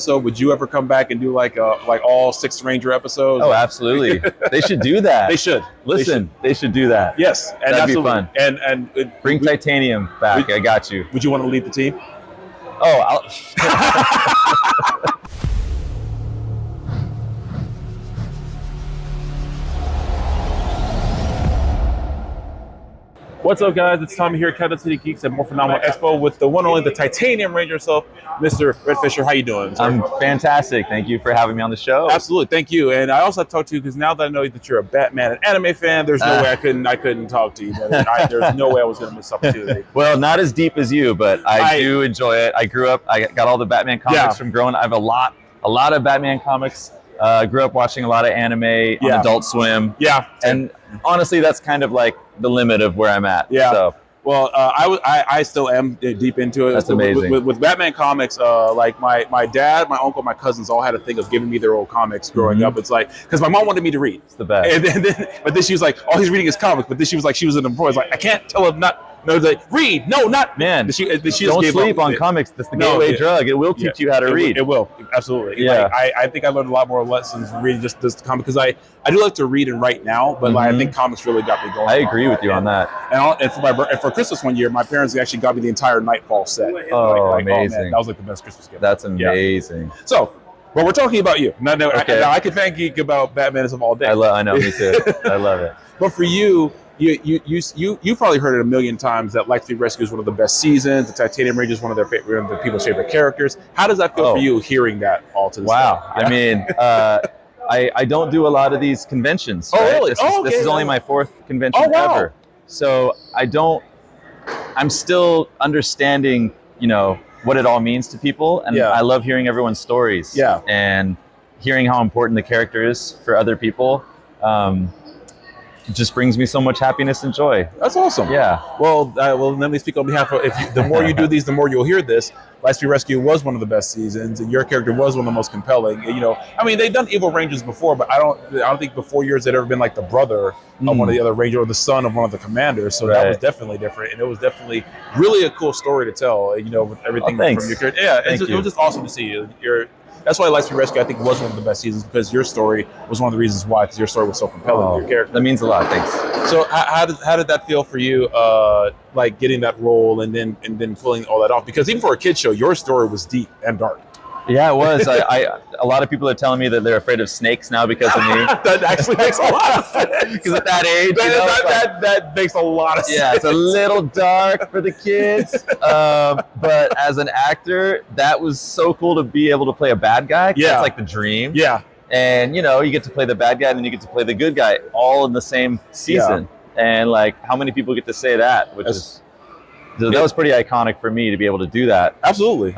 So would you ever come back and do like all 6 Ranger episodes? Oh, absolutely. They should do that. They should. Listen, they should do that. Yes, and that'd be fun. And bring Titanium back. I got you. Would you want to lead the team? Oh, What's up, guys? It's Tommy here at Kansas City Geeks at Morphinominal Expo with the one and only, the Titanium Ranger himself, Mr. Rhett Fisher. How you doing, sir? I'm fantastic. Thank you for having me on the show. Absolutely, thank you. And I also have to talk to you because now that I know that you're a Batman and anime fan, there's no way I couldn't talk to you. There's no way I was going to miss this opportunity. Well, not as deep as you, but I do enjoy it. I grew up. I got all the Batman comics from growing. I have a lot of Batman comics. Grew up watching a lot of anime on Adult Swim. Yeah, and honestly, that's kind of like the limit of where I'm at. Yeah. So. Well, I still am deep into it. That's amazing. With Batman comics, like my dad, my uncle, my cousins all had a thing of giving me their old comics growing up. It's like, because my mom wanted me to read. It's the best. But then she was like, all he's reading is comics. But then she was like, she was in the voice like, I can't tell him not. No, it's like, read. No, not. Man, she don't sleep on comics. That's the gateway drug. It will teach you how to read. It will. Absolutely. Yeah. Like, I think I learned a lot more lessons reading just this comic, because I do like to read and write now, but like, I think comics really got me going. I agree with you on that. And for Christmas one year, my parents actually got me the entire Nightfall set. Oh, amazing. Man, that was like the best Christmas gift. That's amazing. Yeah. So, well, we're talking about you. Now, I can fan geek about Batmanism all day. I know, me too. I love it. But for you, you've probably heard it a million times that Lightspeed Rescue is one of the best seasons. The Titanium Ranger is one of the people's favorite characters. How does that feel for you, hearing that all to this day? Wow. I mean, I don't do a lot of these conventions. Oh, right? really? This is only my 4th convention ever. So I'm still understanding, what it all means to people. And I love hearing everyone's stories. Yeah. And hearing how important the character is for other people. It just brings me so much happiness and joy. That's awesome. Yeah. Well, let me speak on behalf of. The more you do these, the more you'll hear this. Lightspeed Rescue was one of the best seasons, and your character was one of the most compelling. I mean, they've done Evil Rangers before, but I don't think before yours they'd ever been like the brother of one of the other Rangers or the son of one of the commanders. So that was definitely different, and it was definitely really a cool story to tell. With everything from your character. Yeah, it was just awesome to see you. That's why Lightspeed Rescue, I think, was one of the best seasons, because your story was one of the reasons why, because your story was so compelling. Your character. That means a lot. Thanks. So how did that feel for you, like getting that role and then pulling all that off? Because even for a kid's show, your story was deep and dark. Yeah, it was. A lot of people are telling me that they're afraid of snakes now because of me. That actually makes a lot of sense. Because at that age, that makes a lot of sense. Yeah, it's a little dark for the kids. But as an actor, that was so cool to be able to play a bad guy. Yeah, that's like the dream. Yeah, and you get to play the bad guy, and then you get to play the good guy, all in the same season. Yeah. And like, how many people get to say that? That was pretty iconic for me to be able to do that. Absolutely.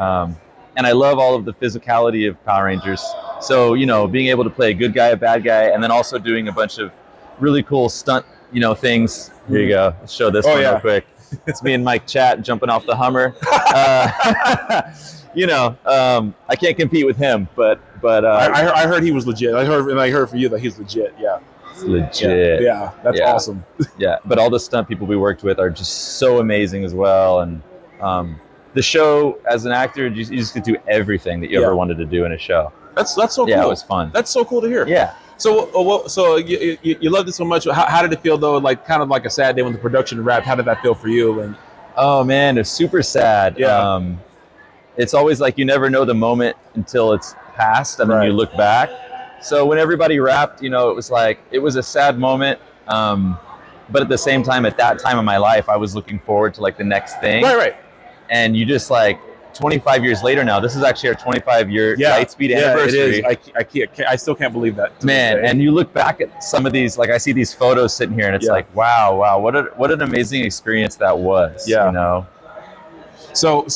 And I love all of the physicality of Power Rangers. So, being able to play a good guy, a bad guy, and then also doing a bunch of really cool stunt, things. Here you go. Let's show this one real quick. It's me and Mike Chat jumping off the Hummer. I can't compete with him, but I heard he was legit. I heard from you that he's legit. Yeah. It's legit. Yeah, that's awesome. Yeah, but all the stunt people we worked with are just so amazing as well. And the show, as an actor, you just get to do everything that you ever wanted to do in a show. That's so cool. Yeah, it was fun. That's so cool to hear. Yeah. So you loved it so much. How did it feel though? Like kind of like a sad day when the production wrapped. How did that feel for you? And oh man, it's super sad. Yeah. It's always like you never know the moment until it's past, and then you look back. So when everybody wrapped, it was like it was a sad moment. But at the same time, at that time of my life, I was looking forward to like the next thing. Right. And you just like 25 years later now, this is actually our 25-year Lightspeed anniversary. It is. I still can't believe that. Man, and you look back at some of these, like I see these photos sitting here, and it's like, wow, what an amazing experience that was. Yeah. So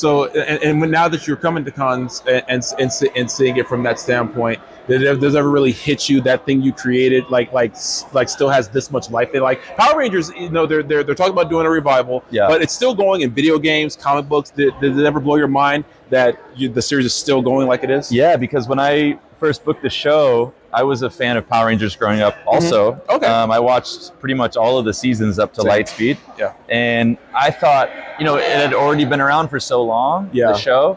when now that you're coming to cons and seeing it from that standpoint, does it ever really hit you, that thing you created like still has this much life in it? Like Power Rangers, they're talking about doing a revival, but it's still going in video games, comic books. Did it ever blow your mind that the series is still going like it is? Yeah, because when I first booked the show, I was a fan of Power Rangers growing up also. Okay. I watched pretty much all of the seasons up to Lightspeed. Yeah. And I thought, it had already been around for so long, the show.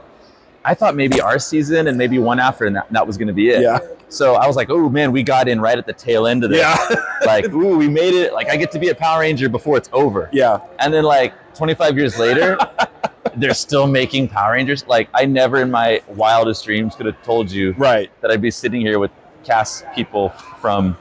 I thought maybe our season and maybe one after, and that was going to be it. Yeah. So I was like, oh man, we got in right at the tail end of this. Yeah. Like, ooh, we made it. Like, I get to be a Power Ranger before it's over. Yeah. And then like 25 years later, they're still making Power Rangers. Like, I never in my wildest dreams could have told you that I'd be sitting here with cast people from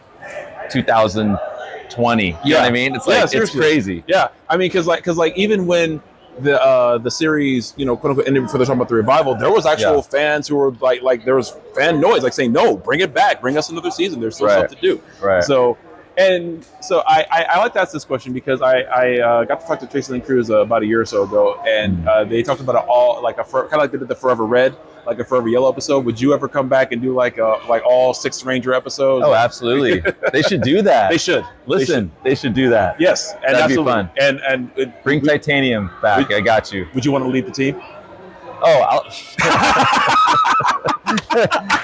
2020. You know what I mean? It's like, it's crazy. Yeah. I mean, cause like even when the series, you know, quote unquote, ended before they're talking about the revival, there was actual fans who were like there was fan noise, like saying, no, bring it back, bring us another season. There's still stuff to do. Right. So I like to ask this question because I got to talk to Tracy Lynn Cruz about a year or so ago, and they talked about it all like kind of like they did the Forever Red, like a Forever Yellow episode. Would you ever come back and do like all 6 Ranger episodes? Oh, absolutely. They should do that. They should. Listen, they should do that. Yes, and that'd be fun. And bring Titanium back. I got you. Would you want to lead the team? Oh,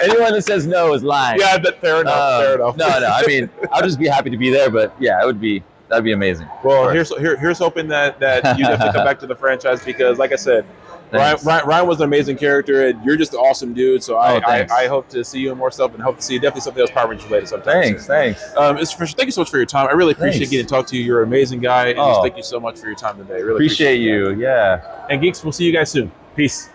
anyone that says no is lying. Yeah, fair enough. Fair enough. No. I mean, I'll just be happy to be there. But yeah, that'd be amazing. Well, here's hoping that you definitely come back to the franchise because, like I said, Ryan was an amazing character, and you're just an awesome dude. So I hope to see you in more stuff, and hope to see you definitely something else Power Rangers related sometime. Thanks. Mr. Fisher, thank you so much for your time. I really appreciate getting to talk to you. You're an amazing guy, and just thank you so much for your time today. Really appreciate you. Yeah. And geeks, we'll see you guys soon. Peace.